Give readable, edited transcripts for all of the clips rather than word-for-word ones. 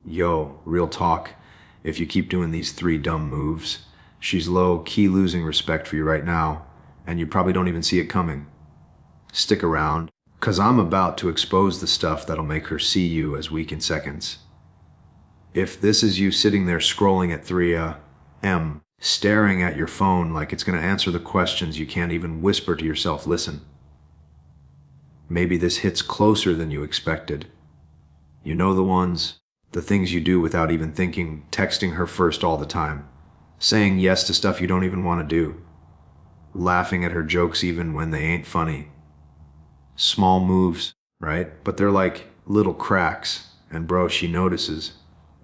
Yo, real talk. If you keep doing these three dumb moves, she's low-key losing respect for you right now, and you probably don't even see it coming. Stick around, 'cause I'm about to expose the stuff that'll make her see you as weak in seconds. If this is you sitting there scrolling at 3 a.m., staring at your phone like it's gonna answer the questions you can't even whisper to yourself, listen. Maybe this hits closer than you expected. You know the ones, the things you do without even thinking, texting her first all the time, saying yes to stuff you don't even want to do, laughing at her jokes even when they ain't funny. Small moves, right? But they're like little cracks, and bro, she notices.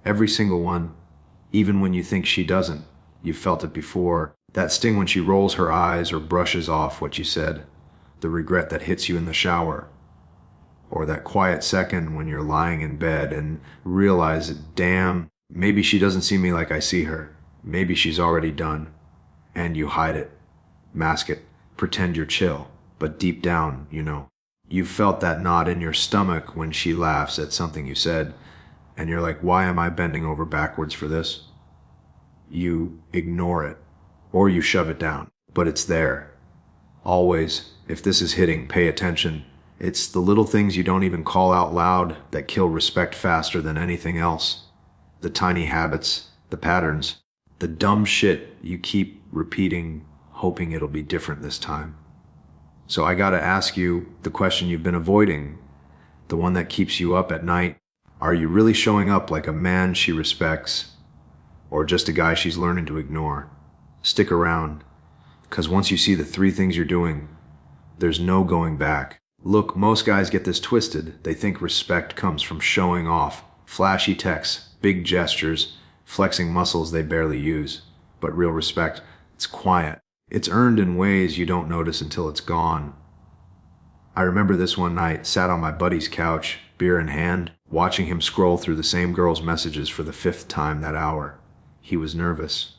Every single one, even when you think she doesn't. You've felt it before. That sting when she rolls her eyes or brushes off what you said. The regret that hits you in the shower. Or that quiet second when you're lying in bed and realize, damn, maybe she doesn't see me like I see her. Maybe she's already done. And you hide it, mask it, pretend you're chill. But deep down, you felt that knot in your stomach when she laughs at something you said. And you're like, why am I bending over backwards for this? You ignore it, or you shove it down, but it's there. Always, if this is hitting, pay attention. It's the little things you don't even call out loud that kill respect faster than anything else. The tiny habits, the patterns, the dumb shit you keep repeating, hoping it'll be different this time. So I gotta ask you the question you've been avoiding, the one that keeps you up at night. Are you really showing up like a man she respects, or just a guy she's learning to ignore? Stick around, because once you see the three things you're doing, there's no going back. Look, most guys get this twisted. They think respect comes from showing off, flashy texts, big gestures, flexing muscles they barely use. But real respect, it's quiet. It's earned in ways you don't notice until it's gone. I remember this one night, sat on my buddy's couch, beer in hand, watching him scroll through the same girl's messages for the 5th time that hour. He was nervous,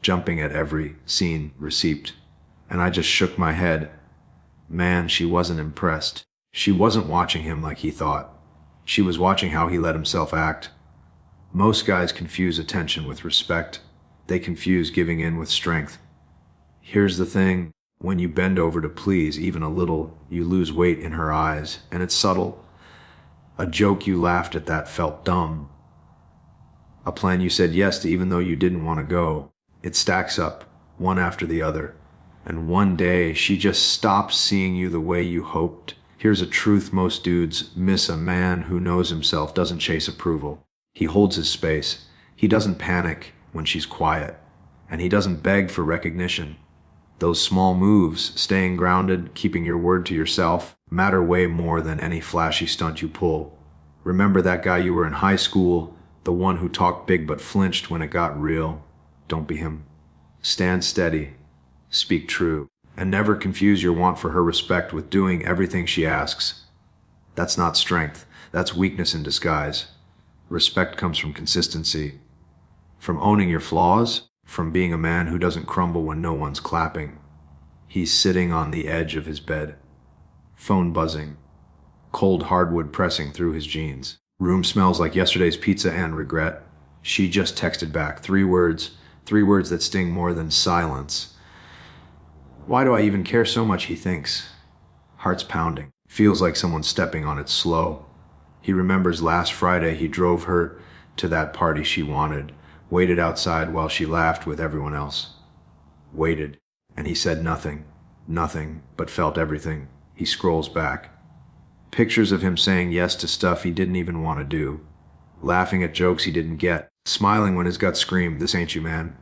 jumping at every seen receipt, and I just shook my head. Man, she wasn't impressed. She wasn't watching him like he thought. She was watching how he let himself act. Most guys confuse attention with respect. They confuse giving in with strength. Here's the thing. When you bend over to please even a little, you lose weight in her eyes, and it's subtle. A joke you laughed at that felt dumb. A plan you said yes to even though you didn't want to go. It stacks up, one after the other. And one day, she just stops seeing you the way you hoped. Here's a truth most dudes miss: a man who knows himself doesn't chase approval. He holds his space. He doesn't panic when she's quiet. And he doesn't beg for recognition. Those small moves, staying grounded, keeping your word to yourself, matter way more than any flashy stunt you pull. Remember that guy you were in high school, the one who talked big but flinched when it got real? Don't be him. Stand steady. Speak true, and never confuse your want for her respect with doing everything she asks. That's not strength, that's weakness in disguise. Respect comes from consistency, from owning your flaws, from being a man who doesn't crumble when no one's clapping. He's sitting on the edge of his bed, phone buzzing, cold hardwood pressing through his jeans. Room smells like yesterday's pizza and regret. She just texted back 3 words that sting more than silence. Why do I even care so much, he thinks. Heart's pounding. Feels like someone's stepping on it slow. He remembers last Friday he drove her to that party she wanted, waited outside while she laughed with everyone else. Waited, and he said nothing, but felt everything. He scrolls back. Pictures of him saying yes to stuff he didn't even want to do, laughing at jokes he didn't get, smiling when his gut screamed, "This ain't you, man."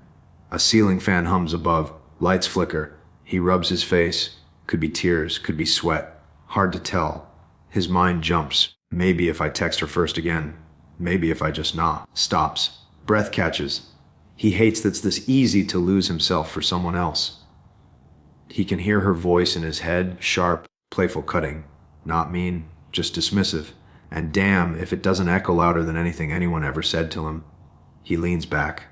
A ceiling fan hums above, lights flicker. He rubs his face. Could be tears, could be sweat. Hard to tell. His mind jumps. Maybe if I text her first again. Maybe if I just stops. Breath catches. He hates that it's this easy to lose himself for someone else. He can hear her voice in his head, sharp, playful, cutting. Not mean, just dismissive. And damn if it doesn't echo louder than anything anyone ever said to him. He leans back,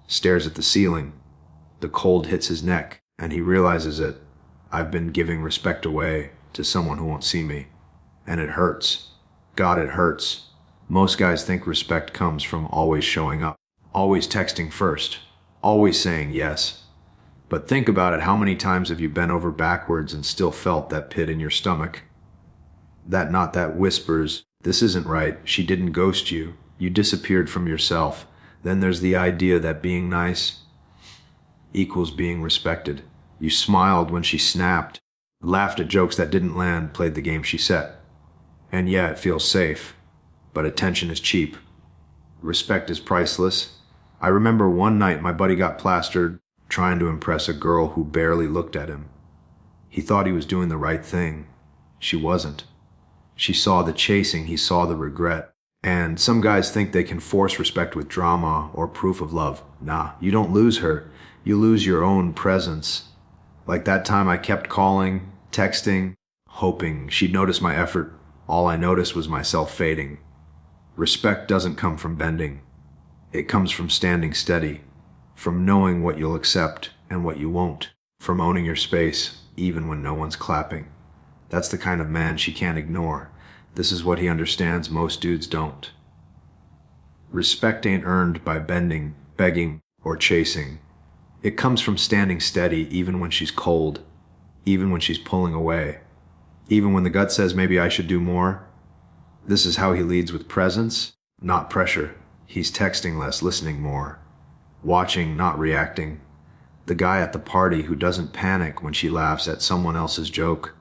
stares at the ceiling. The cold hits his neck, and he realizes it. I've been giving respect away to someone who won't see me. And it hurts. God, it hurts. Most guys think respect comes from always showing up, always texting first, always saying yes. But think about it, how many times have you bent over backwards and still felt that pit in your stomach? That knot that whispers, this isn't right, she didn't ghost you, you disappeared from yourself. Then there's the idea that being nice equals being respected. You smiled when she snapped, laughed at jokes that didn't land, played the game she set. And yeah, it feels safe, but attention is cheap. Respect is priceless. I remember one night my buddy got plastered trying to impress a girl who barely looked at him. He thought he was doing the right thing. She wasn't. She saw the chasing, he saw the regret. And some guys think they can force respect with drama or proof of love. Nah, you don't lose her. You lose your own presence. Like that time I kept calling, texting, hoping she'd notice my effort. All I noticed was myself fading. Respect doesn't come from bending. It comes from standing steady, from knowing what you'll accept and what you won't, from owning your space, even when no one's clapping. That's the kind of man she can't ignore. This is what he understands most dudes don't. Respect ain't earned by bending, begging, or chasing. It comes from standing steady even when she's cold, even when she's pulling away, even when the gut says maybe I should do more. This is how he leads, with presence, not pressure. He's texting less, listening more. Watching, not reacting. The guy at the party who doesn't panic when she laughs at someone else's joke,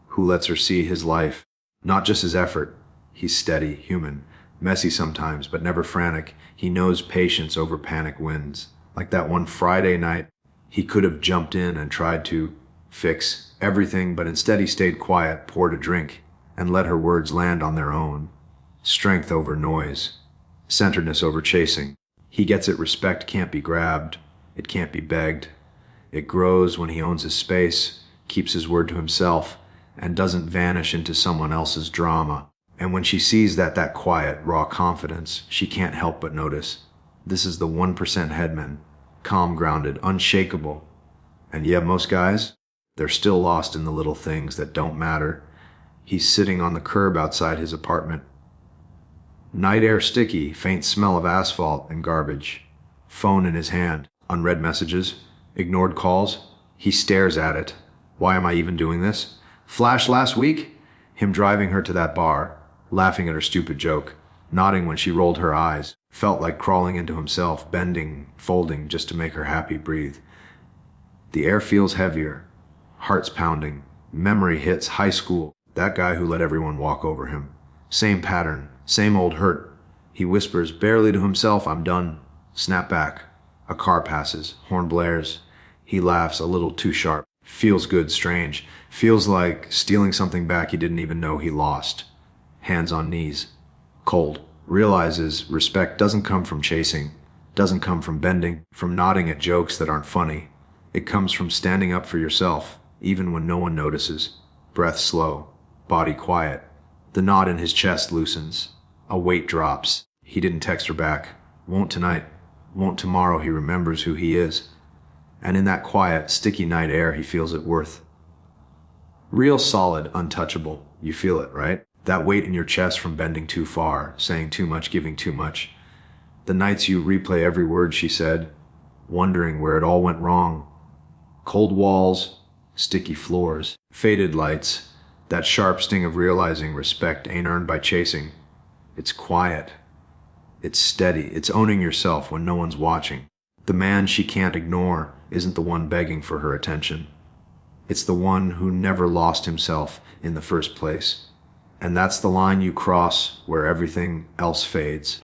who lets her see his life, not just his effort. He's steady, human, messy sometimes, but never frantic. He knows patience over panic wins. Like that one Friday night, he could have jumped in and tried to fix everything, but instead he stayed quiet, poured a drink, and let her words land on their own. Strength over noise, centeredness over chasing. He gets it. Respect can't be grabbed. It can't be begged. It grows when he owns his space, keeps his word to himself, and doesn't vanish into someone else's drama. And when she sees that quiet, raw confidence, she can't help but notice. This is the 1% headman, calm, grounded, unshakable. And yeah, most guys, they're still lost in the little things that don't matter. He's sitting on the curb outside his apartment. Night air sticky, faint smell of asphalt and garbage. Phone in his hand, unread messages, ignored calls. He stares at it. Why am I even doing this? Flash last week? Him driving her to that bar, laughing at her stupid joke, nodding when she rolled her eyes, felt like crawling into himself, bending, folding just to make her happy breathe. The air feels heavier, heart's pounding. Memory hits high school, that guy who let everyone walk over him. Same pattern, same old hurt. He whispers barely to himself, I'm done. Snap back. A car passes, horn blares. He laughs a little too sharp. Feels good, strange. Feels like stealing something back he didn't even know he lost. Hands on knees. Cold. Realizes respect doesn't come from chasing, doesn't come from bending, from nodding at jokes that aren't funny. It comes from standing up for yourself, even when no one notices. Breath slow, body quiet. The knot in his chest loosens. A weight drops. He didn't text her back. Won't tonight. Won't tomorrow. He remembers who he is. And in that quiet, sticky night air, he feels it worth. Real solid, untouchable. You feel it, right? That weight in your chest from bending too far, saying too much, giving too much. The nights you replay every word she said, wondering where it all went wrong. Cold walls, sticky floors, faded lights. That sharp sting of realizing respect ain't earned by chasing. It's quiet. It's steady. It's owning yourself when no one's watching. The man she can't ignore isn't the one begging for her attention. It's the one who never lost himself in the first place. And that's the line you cross where everything else fades.